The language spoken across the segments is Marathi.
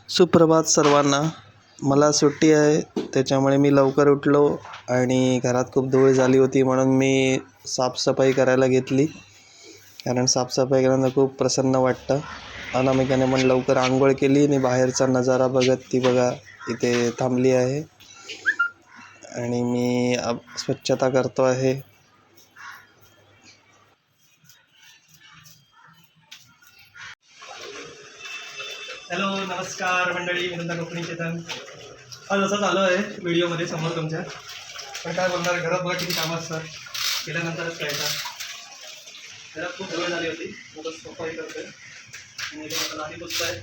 सुप्रभात सर्वांना. मला सुट्टी आहे त्याच्यामुळे मी लवकर उठलो आणि घरात खूप धूळ झाली होती म्हणून मी साफसफाई करायला घेतली. कारण साफसफाई केल्यानंतर खूप प्रसन्न वाटतं. अनामिकाने पण लवकर आंघोळ केली आणि बाहेरचा नजारा बघत ती बघा इथे थांबली आहे आणि मी स्वच्छता करतो आहे. हॅलो नमस्कार मंडळी, मी तुमचा कोकणी चेतन. आज असं चालू आहे व्हिडिओमध्ये समोर तुमच्या. पण काय बोलणार, घरात बघा किती कामं असतात, केल्यानंतरच कळतात. घरात खूप धूळ झाली होती, मग सफाई करतोय आणि इथे आता लादी पुसत आहे.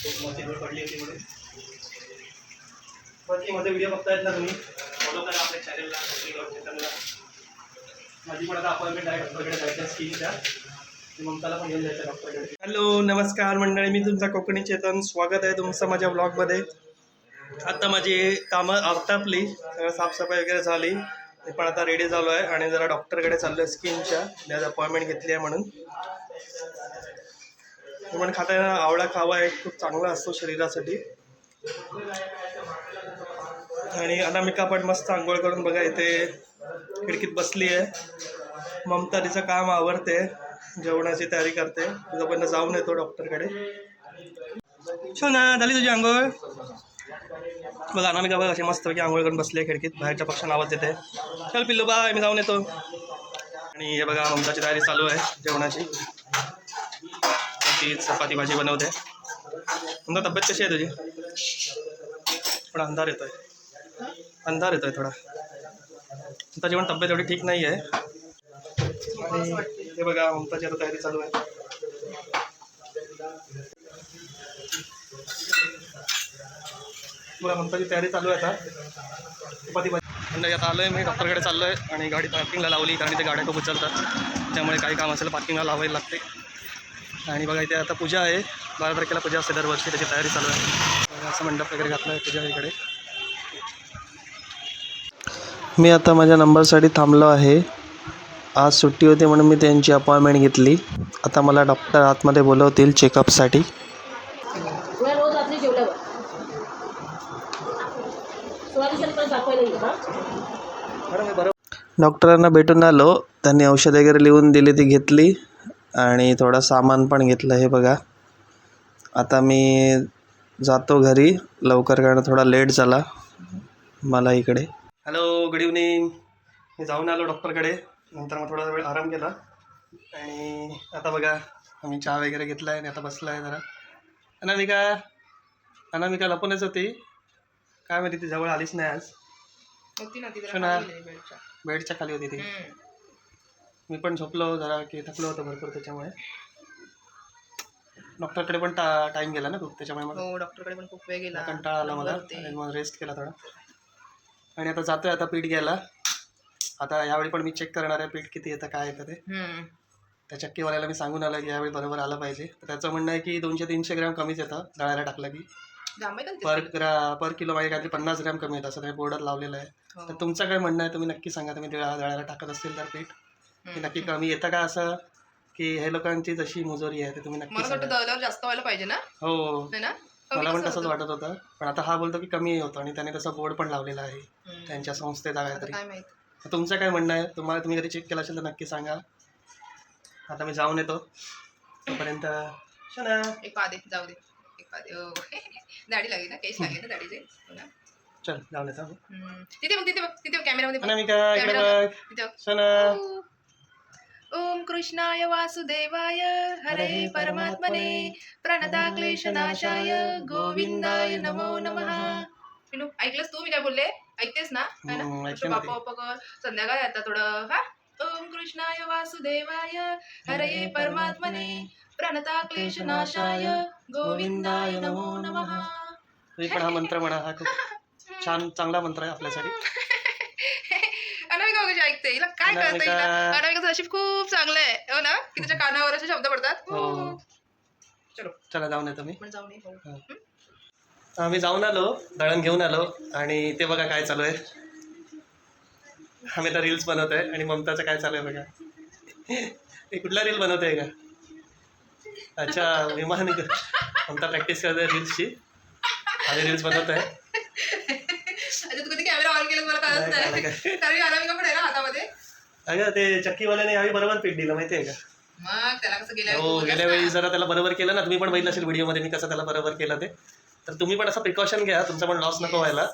खूप मोठी धूळ पडली होती म्हणून. बाकी माझे व्हिडिओ बघतायत ना तुम्ही, फॉलो करा आपल्या चॅनलला, कोकणी चेतनला. माझी पण आता अपॉइंटमेंट आहे डॉक्टरकडे जायच्या स्किनच्या. ममताला पण घेऊन जायचं डॉक्टरकडे. हॅलो नमस्कार मंडळी, मी तुमचा कोकणी चेतन. स्वागत आहे तुमचं माझ्या ब्लॉगमध्ये. आता माझी कामं आटपली, सगळं साफसफाई वगैरे झाली. मी पण आता रेडी झालो आहे आणि जरा डॉक्टरकडे चाललो आहे स्किनच्या. आज अपॉइंटमेंट घेतली आहे म्हणून. पण खाता आवळा खावा एक खूप चांगला असतो शरीरासाठी. आणि अनामिका पण मस्त आंघोळ करून बघा इथे खिडकीत बसली आहे. ममता तिचं काम आवरते, जेवणाची तयारी करते. तुझ्यापर्यंत जाऊन येतो डॉक्टरकडे. चल ना, झाली तुझी आंघोळ? बघा अनामिका बघा अशी मस्तपैकी आंघोळ करून बसली आहे खिडकीत. बाहेरच्या पक्षांना आवाज देते. चल पिल्लू बाय, मी जाऊन येतो. आणि हे बघा ममताची तयारी चालू आहे जेवणाची. ती चपाती भाजी बनवते. तुमचा तब्येत कशी आहे तुझी? थोडा अंधार येतोय, अंधार येतोय थोडा. तुमची पण तब्येत एवढी ठीक नाही आहे. आणि हे बघा ममताची आता तयारी चालू आहे. बघा ममताची तयारी चालू आहे आता. चपाती भाजी म्हणजे आता आलो आहे मी, डॉक्टरकडे चाललो आहे. आणि गाडी पार्किंगला लावली कारण ते गाड्या खूप उचलतात, त्यामुळे काही काम असेल पार्किंगला लावायला लागते. आणि बघा इथे आता पूजा आहे, 12 तारखेला पूजा असते दरवर्षी, त्याची तयारी चालू आहे. असं मंडप वगैरे घातलं आहे पूजा इकडे. मी आता माझ्या नंबरसाठी थांबलो आहे. आज सुट्टी होती म्हणून मी त्यांची अपॉइंटमेंट घेतली. आता मला डॉक्टर आतमध्ये बोलवतील चेकअपसाठी. रोज रात्री जेवल्यावर 16 दिवसांनी दाखवायला. डॉक्टरांना भेटून आलो, त्यांनी औषध वगैरे लिहून दिली, ती घेतली आणि थोडं सामान पण घेतलं. हे बघा आता मी जातो घरी लवकर कारण थोडा लेट झाला मला इकडे. Hello good evening. मी जाऊन आलो डॉक्टरकडे, नंतर मग थोडा वेळ आराम केला. आणि आता बघा आम्ही चहा वगैरे घेतला आहे आणि आता बसला आहे जरा. अनामिका लपूनच होती, काय माहिती ती जवळ आलीच नाही आज. बेडच्या खाली होती ती. मी पण झोपलो जरा, की थकलो होतो भरपूर, त्याच्यामुळे. डॉक्टरकडे पण टाईम गेला ना खूप, त्याच्यामुळे मग डॉक्टरकडे पण खूप वेळ गेला, कंटाळा आला मला आणि मग रेस्ट केला थोडा. आणि आता जातोय आता पीठ घ्यायला. आता यावेळी पण मी चेक करणार आहे पीठ किती येतं काय येतं ते. त्या चक्कीवाल्याला मी सांगून आलं की यावेळी बरोबर आलं पाहिजे. तर त्याचं म्हणणं आहे की 200-300 ग्रॅम कमीच येतं दळायला टाकलं की. पर किलो मागे काहीतरी 50 ग्रॅम कमी येतं असं ते बोर्डर लावलेलं आहे. तर तुमचं काय म्हणणं आहे, तुम्ही नक्की सांगा. तुम्ही दळायला टाकत असतील तर पीठ की नक्की कमी येतं का, असं की हे लोकांची जशी मुजोरी आहे ते तुम्ही नक्की सांगा. जास्त व्हायला पाहिजे ना. हो मला पण तसंच वाटत होतं, पण आता हा बोलतो की कमी होतं आणि त्याने तसं बोर्ड पण लावलेला आहे त्यांच्या संस्थेचा काहीतरी. तुमचं काय म्हणणं आहे, तुम्ही कधी चेक केलं असेल तर नक्की सांगा. आता मी जाऊन येतो तोपर्यंत. एक पादे जाऊ दे, एक पादे. दाढी लागली ना, केस लागले ना दाढीचे. चल जाऊन येतो. तिथे बघ, तिथे बघ, तिथे कॅमेरामध्ये अनामिका इकडे बघ. सोना. ओम कृष्णाय वासुदेवाय हरे परमात्मने प्रणताक्लेशनाशाय गोविंदाय नमो नमः. पिनू ऐकलंस तू मी काय बोलले? ऐकतेस ना? बापा बापा संध्याकाळी आता थोडं. हा, ओम कृष्णाय वासुदेवाय हरे परमात्मने प्रणताक्लेशनाशाय गोविंदाय नमो नमः. तुम्ही पण हा मंत्र म्हणा, हा खूप छान चांगला मंत्र आहे आपल्यासाठी. अनामिका कशी ऐकते, हिला काय कळतं हिला. अनामिकाचं नशीब खूप चांगलं आहे, हो ना, की त्याच्या कानावर असे शब्द पडतात. चलो चला जाऊन येतो मी. पण जाऊन ये. आम्ही जाऊन आलो, दळण घेऊन आलो. आणि ते बघा काय चालू आहे. आम्ही तर रील्स बनवत आहे आणि ममताचं काय चालू आहे बघा. ते कुठला रील बनवत आहे का? अच्छा विमान. ममता प्रॅक्टिस करते रील्सची. आम्ही रील्स बनवत आहे. अच्छा तू कधी कॅमेरा ऑन केला मला कळत नाही कारण अनामिका पण आहे ना हातामध्ये. अगं ते चक्कीवाल्याने यावेळी बरोबर पीठ दिलं माहितीये का. मग त्याला कसं गेल्या हो गेल्या वेळी जरा त्याला बरोबर केलं ना. तुम्ही पण बघितलं असेल व्हिडिओमध्ये मी कसं त्याला बरोबर केलं ते. तर तुम्ही पण असं प्रिकॉशन घ्या, तुमचा पण लॉस नको व्हायला.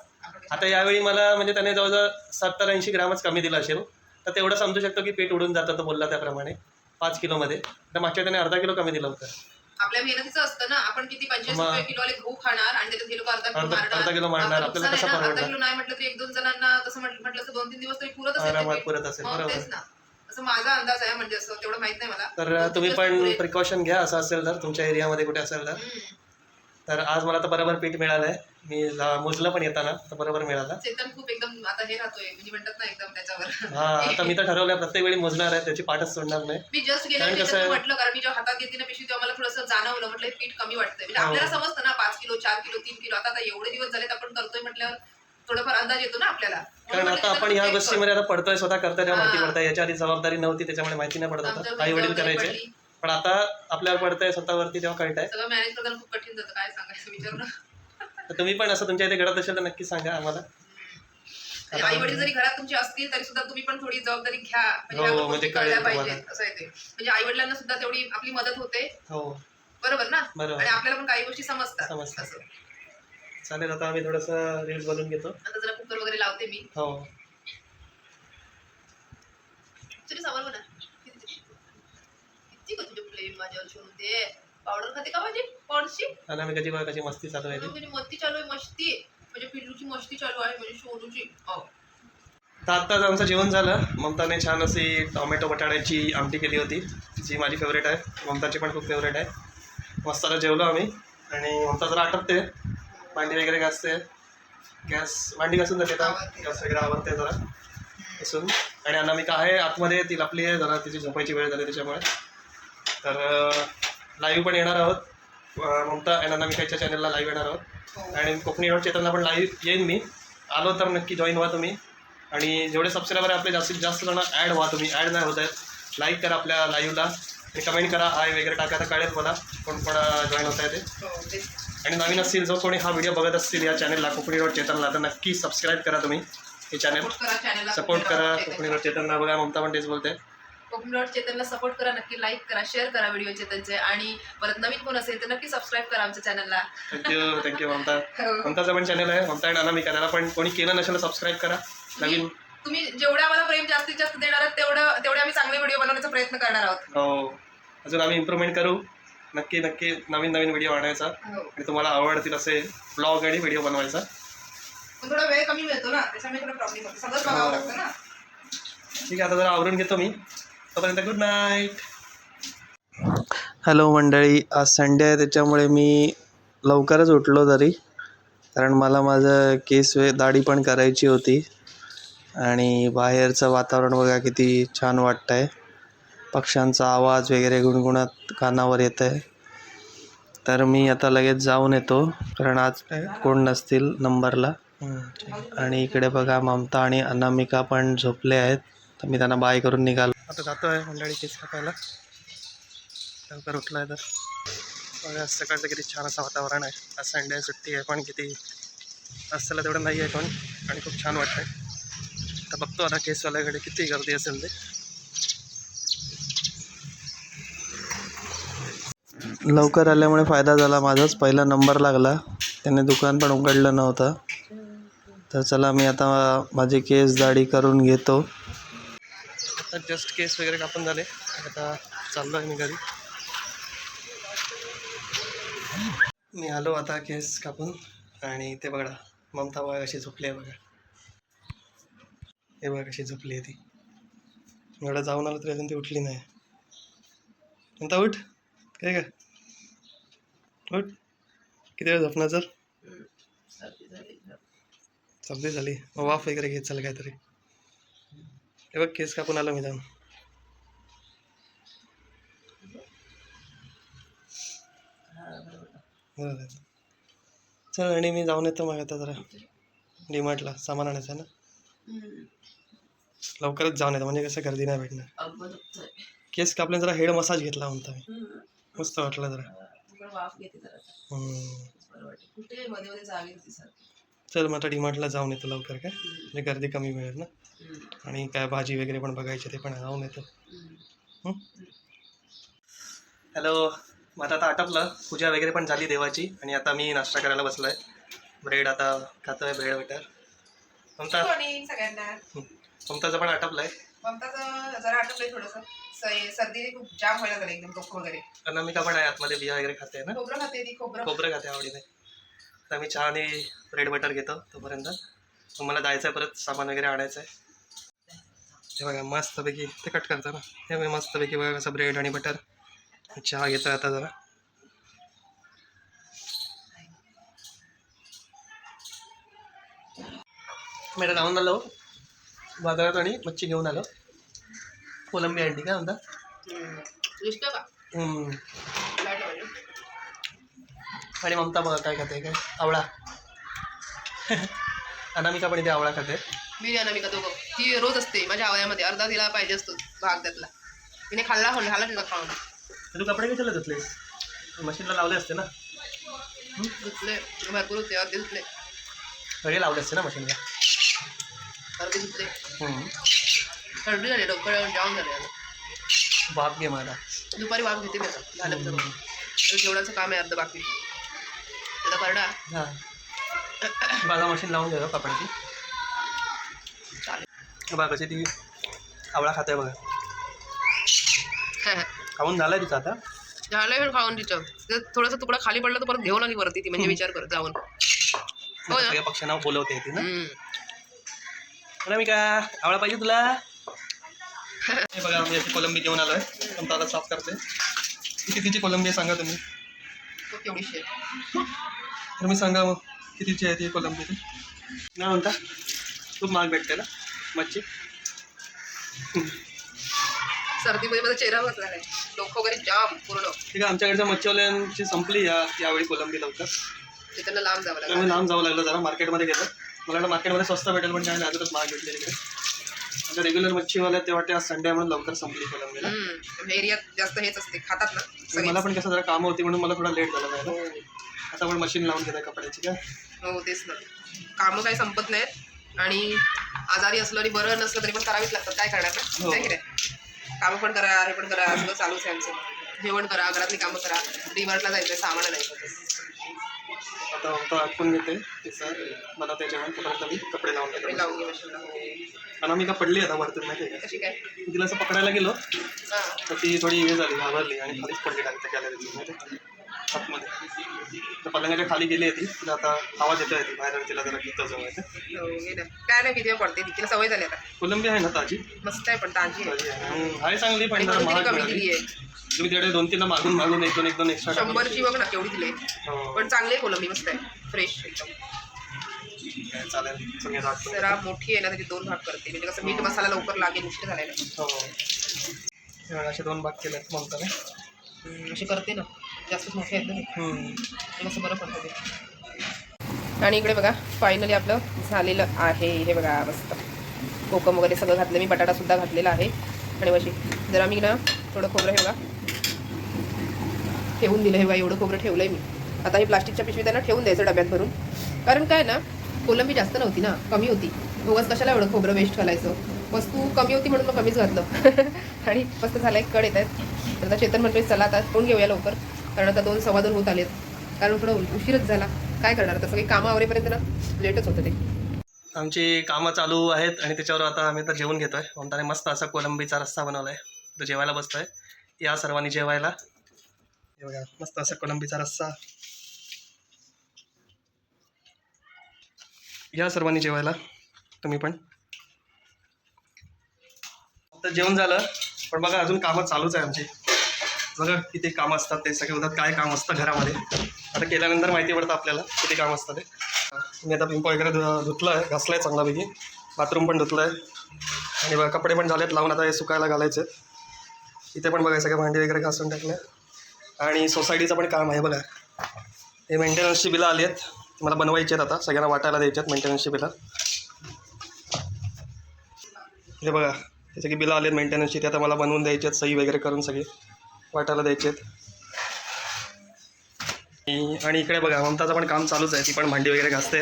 आता यावेळी मला म्हणजे त्याने जवळजवळ 70-80 ग्रामच कमी दिलं असेल. तर तेवढं समजू शकतो की पीठ उडून जातं तो बोलला त्याप्रमाणे 5 किलोमध्ये. तर मागच्या त्याने अर्धा किलो कमी दिलं होतं. आपल्या मेहनतीचं असतं ना. आपण किती 25 रुपये किलोले गहू खाणार आणि त्याच्यात हे लोक अर्धा किलो मारणार. आपल्याला कसं अर्धा परवडणार. किलो नाही म्हटलं तरी 1-2 जणांना तसं म्हटलं तर 2-3 दिवस तरी पुरत असेल आरामात ते पीठ. पुरत असेल. मग बरोबर. तेच ना. असं माझा अंदाज आहे म्हणजे असं तेवढं माहित नाही मला. तर 2-3 तुम्ही दिवस पण पुरे. प्रिकॉशन घ्या असं असेल तर तुमच्या एरियामध्ये कुठे असेल तर. तर आज मला तर बरोबर पीठ मिळालंय. मी मोजलं पण येताना तर बरोबर मिळालं. चेतन खूप एकदम आता हे राहतोय म्हणजे म्हणतात ना एकदम त्याच्यावर. हा आता मी तर ठरवलं प्रत्येक वेळी मोजणार आहे, त्याची पाठच सोडणार नाही. मी जस्ट गेल्या कारण कसं आहे- म्हटलं कारण मी जेव्हा हातात घेतली ना पिशवी तेव्हा मला थोडंसं जाणवलं. म्हटलं हे पीठ कमी वाटतंय म्हणजे हो. आपल्याला समजतं ना 5 किलो 4 किलो 3 किलो आता एवढे दिवस झालेत आपण करतोय म्हटल्यावर थोडंफार अंदाज येतो ना आपल्याला. कारण आता आपण ह्या गोष्टीमध्ये आता पडतोय, स्वतः करतोय तेव्हा माहिती पडतंय. याच्या आधी जबाबदारी नव्हती त्याच्यामुळे माहिती नाही पडत होतं. आई वडील करायचे पण आता आपल्याला पडतंय स्वतःवरती तेव्हा कळतंय. सगळं मॅनेज करताना खूप कठीण जातं काय सांगायचं विचार ना. तर तुम्ही पण असं तुमच्या इथे घडत असेल तर नक्की सांगा आम्हाला. आई वडील जरी घरात तुमचे असतील तरी सुद्धा तुम्ही पण थोडी जबाबदारी घ्या हो, ह्या म्हणजे गोष्टी कळेल कळल्या तुम्हाला. पाहिजेत असं आहे ते. म्हणजे आई वडिलांना सुद्धा तेवढी आपली मदत होते हो बरोबर ना. बरोबर. आणि आपल्याला पण काही गोष्टी समजतात समजतात. असं. चालेल आता आम्ही थोडंसं रील्स बनवून घेतो. आता जरा कुकर वगैरे लावते मी. हो तुझी समोर म्हणा किती तुझे प्लेन माझ्यावर सोडून दे. पावडर खाते का माझी पावडरची आणि आम्ही कधी बघा कशी मस्ती चालू आहे ती. म्हणजे मस्ती चालू आहे मस्ती म्हणजे पिल्लूची मस्ती चालू आहे म्हणजे सोनूची. तर आत्ताच आमचं जेवण झालं. ममताने छान अशी टोमॅटो बटाट्याची आमटी केली होती जी माझी फेवरेट आहे, ममताची पण खूप फेवरेट आहे. मस्ताला जेवलो आम्ही आणि ममता जरा आटपते, भांडी वगैरे घासते. भांडी घासून जाते आता, गॅस वगैरे आवडते जरा घासून. आणि अनामिका आहे आतमध्ये, ती लपली आहे जरा, तिची झोपायची वेळ झाली त्याच्यामुळे. तर लाईव्ह पण येणार आहोत ममता आणि अनामिकाच्या चॅनलला लाईव्ह येणार आहोत. आणि कोकणी रोड चेतनला पण लाईव्ह येईन मी. आलो तर नक्की जॉईन व्हा तुम्ही. आणि जेवढे सबस्क्रायबर आहे आपले जास्तीत जास्त जण ॲड व्हा तुम्ही. ॲड नाही होत आहेत. लाईक करा आपल्या लाईव्हला आणि कमेंट करा, हाय वगैरे टाका, तर कळेल मला कोण कोण जॉईन होत आहे ते. आणि नवीन असतील जो कोणी हा व्हिडिओ बघत असतील या चॅनलला कोकणी रोड चेतनला तर नक्की सबस्क्राईब करा तुम्ही हे चॅनल. सपोर्ट करा कोकणी रोड चेतनला. बघा ममता पण तेच बोलते. कोकणी रोड चेतनला सपोर्ट करा, नक्की लाईक करा, शेअर करा व्हिडिओ चेतनचे. आणि परत नवीन कोण असेल तर नक्की सबस्क्राईब करा आमच्या चॅनलला. थँक्यू ममता. ममताचं पण चॅनल आहे ममता आणि अनामिका, त्याला पण कोणी केलं नसेल सबस्क्राईब करा. नवीन तुम्ही जेवढं आम्हाला प्रेम जास्तीत जास्त देणार आहात तेवढे आम्ही चांगले व्हिडिओ बनवण्याचा प्रयत्न करणार आहोत. हो अजून आम्ही इम्प्रूव्हमेंट करू नक्की नक्की. नवीन व्हिडिओ आणायचा आणि तुम्हाला आवडतील असे ब्लॉग आणि व्हिडिओ बनवायचा. पण थोडा वेळ कमी मिळतो ना त्याच्यामुळे थोडा प्रॉब्लेम होतो. सगळंच बघावं लागतं ना. ठीक आहे आता जरा आवरून घेतो मी. तोपर्यंत गुड नाईट. हॅलो मंडळी, आज संडे आहे त्याच्यामुळे मी लवकरच उठलो तरी, कारण मला माझं दाढी पण करायची होती. आणि बाहेरचं वातावरण बघा किती छान वाटतं आहे. पक्ष्यांचा आवाज वगैरे गुणगुणत कानावर येत आहे. तर मी आता लगेच जाऊन येतो, कारण आज कोण नसतील नंबरला. आणि इकडे बघा ममता आणि अनामिका पण झोपले आहेत, तर मी त्यांना बाय करून निघालो. आता जातो आहे मंडळी केस कापायला. लवकर उठलं आहे तर बघा सकाळचं किती छान असं वातावरण आहे. आज संडे सुट्टी आहे पण किती असल्याला तेवढं नाही आहे पण. आणि खूप छान वाटतं आहे. तर बघतो आता केसवाल्याकडे किती गर्दी असेल ते. लवकर आल्यामुळे फायदा झाला माझाच, पहिला नंबर लागला. त्याने दुकान पण उघडलं नव्हतं. तर चला मी आता माझी केस दाढी करून घेतो. आता जस्ट केस वगैरे कापून झाले. आता चाललो आहे मी घरी. मी आलो आता केस कापून. आणि ते बघा ममता बघा कशी झोपली आहे बघा. हे बघा कशी झोपली आहे ती. एवढं जाऊन आलं तरी अजून ती उठली नाही. ममता उठ. काय का उठ. किती वेळ झोपणार सर? सर्दी झाली मग वाफ वगैरे घेत चाल काहीतरी. हे बघ केस कापून आलो मी जाऊन. चल आणि मी जाऊन येतो मग आता जरा डीमार्टला सामान आणायचं आहे ना. लवकरच जाऊन येतो म्हणजे कसं गर्दी नाही भेटणार. केस कापले जरा हेड मसाज घेतला म्हणता मी. मस्त वाटलं जरा. बरं वाटेल. कुठे मध्ये मध्ये जावी होती सारखी. चल मग आता डीमार्टला जाऊन येतो लवकर काय, म्हणजे गर्दी कमी मिळेल ना, आणि काय भाजी वगैरे पण बघायची ते पण जाऊन येतो. हॅलो. मग आता आटपलं, पूजा वगैरे पण झाली देवाची, आणि आता मी नाश्ता करायला बसलो आहे. ब्रेड आता खातो आहे, ब्रेड बटर. ममता, सगळ्यांना ममताचं पण आटपलं आहे. ममताचं जरा आटपलंय थोडंसं. सर्दी खूप जाम व्हायला लागलं एकदम, डोकं वगैरे. अनामिका पण आहे आतमध्ये, बिया वगैरे खाते ना, खोबरं खाते ती, खोबरं खाते आवडीने. आता मी चहा आणि ब्रेड बटर घेतो तोपर्यंत. मग मला जायचं आहे, परत सामान वगैरे आणायचं आहे. हे बघा मस्तपैकी ते कट करतं ना, हे बघा मस्तपैकी बघा कसं ब्रेड आणि बटर. चहा घेतो आता जरा. मी जाऊन आलो बाजारात आणि मच्छी घेऊन आलो. कोलंबी अंडी काय म्हणता. दिसतं का? आणि ममता बघा काय खाते, काय आवळा. अनामिका पण इथे आवळा खाते. मी अनामिका दोघं. ती रोज असते माझ्या आवयामध्ये, अर्धा तिला पाहिजे असतो भाग त्यातला. तिने खाल्ला तिला खाऊन. तू कपडे कशाला धुतलेस, मशीनला लावले असते ना. धुतले भरपूर होते, अर्धे धुतले. सगळे लावले असते ना मशीनला. अर्धे धुतले. थंडी झाली, डोकं जाऊन झाले. बाप घे मला. दुपारी वाफ घेते मी आता झालं तर. जेवणाचं काम आहे अर्ध बाकी, त्याला करणार. हां बघा मशीन लावून घ्या कपड्याची. चालेल. बघा कशी ती आवळा खाते बघा. खाऊन झालाय तिचं आता. झालंय पण खाऊन तिचं. थोडासा तुकडा खाली पडला तर परत घेऊन आली वरती ती, म्हणजे विचार कर जाऊन. हो सगळ्या पक्ष्यांना बोलवते ती ना. मी का आवळा पाहिजे तुला. हे बघा मी याची कोलंबी घेऊन आलोय, पण आता साफ करते. कितीची कोलंबी आहे सांगा तुम्ही. केवढीशी तर मी सांगा मग कितीची आहे ती कोलंबी. ती नाही म्हणता खूप महाग भेटते ना मच्छी. सर्दीमध्ये माझा चेहरा बसला आहे, डोकं वगैरे जाम पूर्ण. ठीक आहे, आमच्याकडच्या मच्छीवाल्यांची संपली यावेळी कोलंबी लवकर. ते त्यांना लांब जावं लागलं. त्यामुळे लांब जावं लागलं जरा. मार्केटमध्ये गेलं, मला वाटलं मार्केटमध्ये स्वस्त भेटेल, पण काय अजूनच महाग भेटले तिकडे. आता रेग्युलर मच्छीवाल्या ते वाटते आज संडे म्हणून लवकर संपली कोलंबीला. एरियात जास्त हेच असते, खातात ना. मला पण कसं जरा कामं होती म्हणून मला थोडा लेट झाला जायला. आता पण मशीन लावून घेत आहे कपड्याची काय. हो तेच ना, कामं काही संपत नाहीत, आणि आजारी असलं आणि बरं नसलं तरी पण करावीच लागतात. काय करणार ना, काय की नाही. कामं पण करा, हे पण करा, सगळं चालूच आहे आमचं. जेवण करा, घरातली कामं करा, डीमार्टला जायचं, सामान नाही. आता आटपून घेते तिचं बनवते जेवण, तोपर्यंत मी कपडे लावून घेतो. लावून घे मशीनला. अनामिका पडली आता वरतून माहिती आहे कशी काय. का. तिला असं पकडायला गेलो हां तर ती थोडी हे झाली, घाबरली आणि खालीच पडली डायरेक्ट गॅलरीची माहिती आतमध्ये. तर पलंगाच्या खाली गेली आहे ती. तिला आता आवाज येतोय, ती बाहेर तिला जरा गीतं जवळ येते. काय नाही, किती पडते तिला सवय झाली आता. कोलंबी आहे ना ताजी. मस्त आहे पण ताजी आहे. आहे चांगली, पण आणि महाग कमी मिळाली. दिली आहे. तुम्ही तिकडे 2-3 मागून एक दोन एक्स्ट्रा. 100ची बघ ना केवढी दिली. पण चांगली आहे कोलंबी, मस्त आहे, फ्रेश एकदम. चालेल सगळे राहतो. जरा मोठी आहे ना, त्याची 2 भाग करते, म्हणजे कसं मीठ मसाला लवकर लागेल, मुश्किल झालेला. हो असे 2 भाग केले म्हणता ना. अशी करते ना, जास्तच मोठे आहेत ना, मस्त बरं पडतं ते. आणि इकडे बघा फायनली आपलं झालेलं आहे. हे बघा मस्त कोकम वगैरे सगळं घातलं मी, बटाटासुद्धा घातलेला आहे. आणि अशी जरा मी ना थोडं खोबरं हे बघा ठेवून दिलं. हे बघा एवढं खोबरं ठेवलं आहे मी. आता ही प्लास्टिकच्या पिशवी त्यांना ठेवून द्यायचं डब्यात भरून, कारण काय ना कोलंबी जास्त नव्हती ना, कमी होती. उगाच कशाला एवढं खोबरं वेस्ट घालायचं. वस्तू कमी होती म्हणून मग कमीच घातलं. आणि मस्त झालं आहे, कड येत आहेत. तर आता चेतन म्हणतोय चला आता फोन घेऊया लवकर, कारण आता 2 सव्वा 2 होत आलेत, कारण थोडं उशीरच झाला. काय करणार आता, सगळी कामं आवरेपर्यंत ना लेटच होतं ते. आमची कामं चालू आहेत आणि त्याच्यावर आता आम्ही तर जेवण घेतोय. म्हणताने मस्त असा कोलंबीचा रस्सा बनवला आहे, तर जेवायला बसतोय. या सर्वांनी जेवायला. हे बघा मस्त असा कोलंबीचा रस्सा. या सर्वांनी जेवायला, तुम्ही पण. आता जेवण झालं, पण बघा अजून कामं चालूच आहे आमची. बघा किती कामं असतात ते, सगळे होतात. काय काम असतं घरामध्ये आता केल्यानंतर माहिती पडतं आपल्याला किती काम असतं ते. मी आता पिंप वगैरे धुतलं आहे, घासलं आहे चांगल्यापैकी. बाथरूम पण धुतलं आहे, आणि बघा कपडे पण झालेत लावून, आता हे सुकायला घालायचे. इथे पण बघा सगळे भांडी वगैरे घासून टाकले. आणि सोसायटीचं पण काम आहे बघा. हे मेंटेनन्सची बिलं आली आहेत, मला बनवायची आहेत, आता सगळ्यांना वाटायला द्यायची आहेत मेंटेनन्सची बिलं. हे बघा हे सगळी बिलं आली आहेत मेंटेनन्सची, ते आता मला बनवून द्यायची आहेत, सही वगैरे करून सगळी वाटायला द्यायची आहेत. आणि इकडे बघा ममताचं पण काम चालूच आहे, ती पण भांडी वगैरे घासते.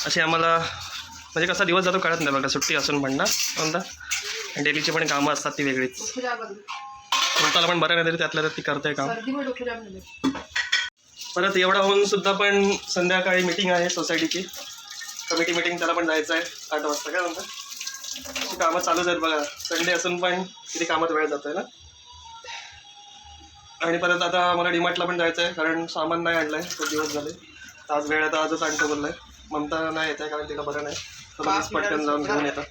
अशी आम्हाला म्हणजे कसा दिवस जातो कळत नाही बघा, सुट्टी असून पण ना ममता. आणि डेलीची पण कामं असतात ती वेगळीच. ममताला पण बरं नाही तरी त्यातल्या त्यात ती करते काम. परत एवढा होऊन सुद्धा पण संध्याकाळी मीटिंग आहे सोसायटीची, कमिटी मीटिंग, त्याला पण जायचं आहे 8 वाजता. काय म्हणता, अशी कामं चालूच आहेत बघा. संडे असून पण किती कामात वेळ जातोय ना. आणि परत आता मला डीमार्टला पण जायचं आहे, कारण सामान नाही आणलं आहे, खूप दिवस झाले. तर आज वेळ आता आजच आणतो बोललं आहे. ममता नाही येत आहे कारण तिला बरं नाही, तर लगेच पटकन जाऊन घेऊन येतात.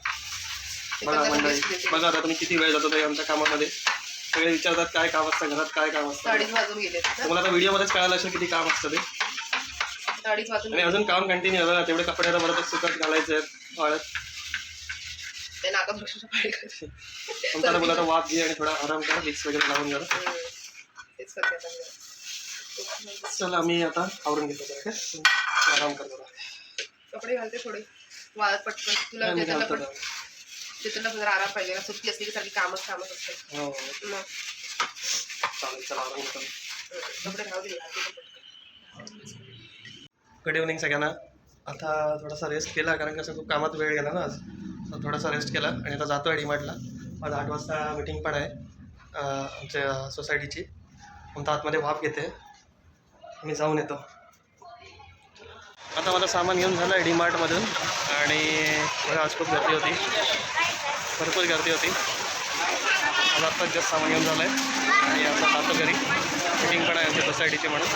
बघा मंडळी, बघा आता तुम्ही किती वेळ जातो ते आमच्या कामामध्ये. सगळे विचारतात काय काम असतं घरात, काय काम असतं. 2:30 वाजून गेले. तुम्हाला आता व्हिडिओमध्येच कळालं असेल किती काम असतं ते. 2:30 वाजून आणि अजून काम कंटिन्यू आहे बघा. तेवढे कपडे आता परत सुकत घालायचे आहेत वाळत. ते नाकात वृक्षाच्या पाय करते. तुमच्याला बोला तर वाफ घे आणि थोडा आराम करा, विक्स वगैरे लावून जरा. तेच करते आता. चला मी आता आवरून घेतो जरा, काय आराम करतो. कपडे घालते थोडे वाळत पटकन. तुला चेतनला जरा आराम पाहिजे ना, सुट्टी असली की सारखी कामच असते. हो मग चालेल, चला आवरून घेतो. कपडे घालू दे. गुड इव्हनिंग सगळ्यांना. आता थोडासा रेस्ट केला कारण कसं खूप कामात वेळ गेला ना आज, तर थोडासा रेस्ट केला आणि आता जातो आहे डीमार्टला. आज 8 वाजता मीटिंग पण आहे आमच्या सोसायटीची. मग आतमध्ये वाफ घेते, मी जाऊन येतो. आता मला सामान घेऊन झालं आहे डीमार्टमधून. आणि बघा आज खूप गर्दी होती, भरपूर गर्दी होती. मला आत्ताच जास्त सामान घेऊन झालं आहे आणि आता जातो घरी. मीटिंग पण आहे आमच्या सोसायटीची म्हणून.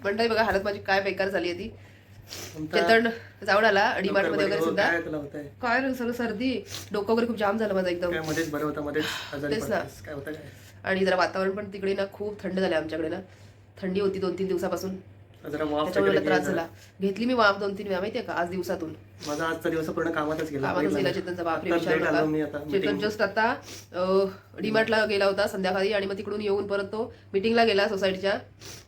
मंडळी बघा हालत माझी काय बेकार झाली आहे ती. चेतन जाऊन आला डीमार्ट मध्ये वगैरे सुद्धा. काय रे सगळं सर्दी, डोकं वगैरे खूप जाम झालं माझं एकदम. मध्येच बरं होतं, मध्येच तेच ना. काय होतं काय. आणि जरा वातावरण पण तिकडे ना खूप थंड झालं. आमच्याकडे ना थंडी होती 2-3 दिवसापासून, जरा वाफ त्याच्यामुळे मला वगैरे त्रास घे झाला. घेतली मी वाफ 2-3 वेळा माहितीये का आज दिवसातून. माझा आजचा दिवस पूर्ण कामातच गेला. कामातच गेला चेतनचा. बापरे आता विचार late आलो मी आता नका. चेतन meeting. जस्ट आता डीमार्टला गेला होता संध्याकाळी आणि मग तिकडून येऊन परत तो मीटिंगला गेला सोसायटीच्या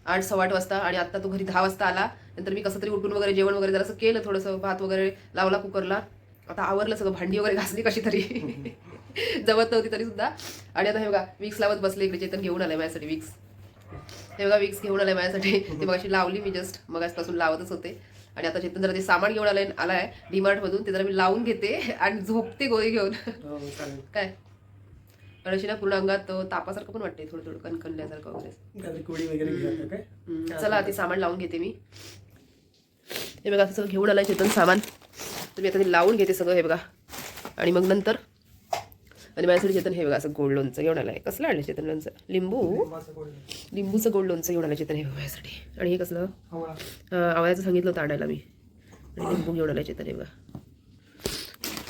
8-8:15 वाजता. आणि आता तो घरी 10 वाजता आला. नंतर मी कसं तरी उठून वगैरे जेवण वगैरे जरासं केलं, थोडंसं भात वगैरे लावला कुकरला. आता आवरलं सगळं, भांडी वगैरे घासली कशी तरी जमत नव्हती तरी सुद्धा. आणि आता हे बघा विक्स लावत बसले. इकडे चेतन घेऊन आलाय माझ्यासाठी विक्स. हे बघा विक्स घेऊन आलाय माझ्यासाठी. ती मगाशी लावली मी, जस्ट मगासपासून लावतच होते. आणि आता चेतन जरा ते सामान घेऊन आलाय डीमार्ट मधून, ते जरा मी लावून घेते आणि झोपते गोळी घेऊन. काय अशी ना पूर्ण अंगात तापासारखं पण वाटते, थोडं थोडं कणकणल्यासारखं वगैरे. चला ते सामान लावून घेते मी. हे बघा सगळं घेऊन आलाय चेतन सामान, तर मी आता ते लावून घेते सगळं. हे बघा आणि मग नंतर. आणि माझ्यासाठी चेतन हे बघा असं गोड लोणचं घेऊन आलाय. कसलं आणलं चेतन लोणचं? लिंबूचं गोड लोणचं घेऊन आलं चेतन हे माझ्यासाठी. आणि हे कसलं आवळ्याचं सांगितलं होतं आणायला मी. आणि लिंबू घेऊन आलं चेतन हे बघा.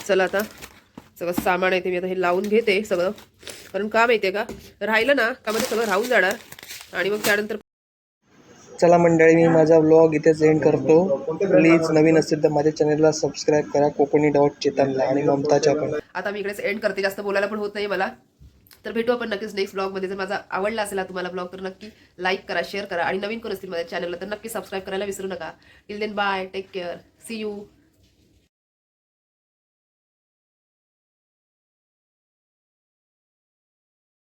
चला आता सगळं सामान आहे ते मी आता हे लावून घेते सगळं. कारण का माहिती आहे का, राहिलं ना का मध्ये सगळं राहून जाणार. आणि मग त्यानंतर चला मंडळी, मी माझा व्लॉग इथेच एंड करतो. प्लीज नवीन असेल तर माझ्या चॅनलला सबस्क्राईब करा, कोकणी.चेतनला आणि ममताच्या पण. आता मी इकडेच एंड करते, जास्त बोलायला पण होत नाही मला. तर भेटू आपण नक्कीच नेक्स्ट ब्लॉगमध्ये. जर माझा आवडला असेल तुम्हाला ब्लॉग तर नक्की लाईक करा, शेअर करा. आणि नवीन कोण असतील माझ्या चॅनलला तर नक्की सबस्क्राईब करायला विसरू नका. Till then bye, take care, see you.